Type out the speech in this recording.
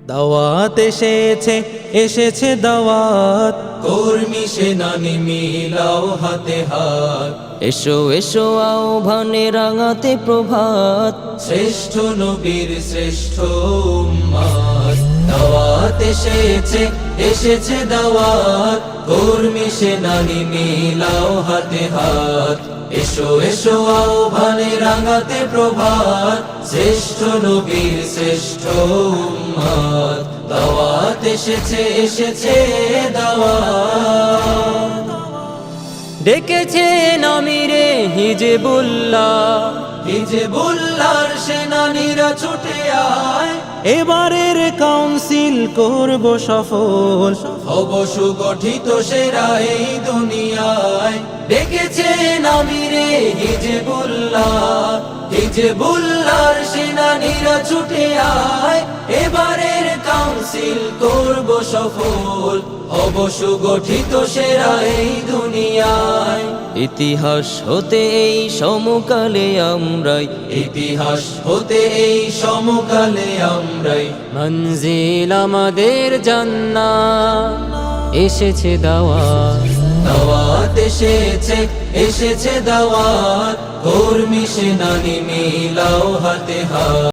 দাওয়াত এসেছে, এসেছে দাওয়াত, কর্মী সেনানি মিলাও হাতে হাত। এসো এসো আহ্বানে রাঙাতে প্রভাত, শ্রেষ্ঠ নবীর শ্রেষ্ঠ উম্মত। দাওয়াত এসেছে, এসেছে দাওয়াত, কর্মী সেনানি মিলাও হাতে হাত। এসো এসো আহ্বানে রাঙাতে প্রভাত, শ্রেষ্ঠ নবীর শ্রেষ্ঠ উম্মত। দাওয়াত এসেছে, এসেছে দাওয়াত। ডেকেছেন আমিরে হিজবুল্লাহ, হিজবুল্লাহর সেনানীরা ছুটে আয়, এবারের কাউন্সিল করব সফল, হব সুগঠিত সেরা এই দুনিয়ায়। ডেকেছেন আমিরে হিজবুল্লাহ, হিজবুল্লাহর সেনানীরা ছুটে আয়, এবারের কাউন্সিল করব সফল, হব সুগঠিত সেরা এই দুনিয়ায়। ইতিহাস হতে এই সমকালে আমরাই, ইতিহাস হতে এই সমকালে আমরাই। মঞ্জিল আমাদের জান্নাত, এসেছে দাওয়াত। দাওয়াত এসেছে, এসেছে দাওয়াত, কর্মী সেনানি মিলাও হাতে হাত।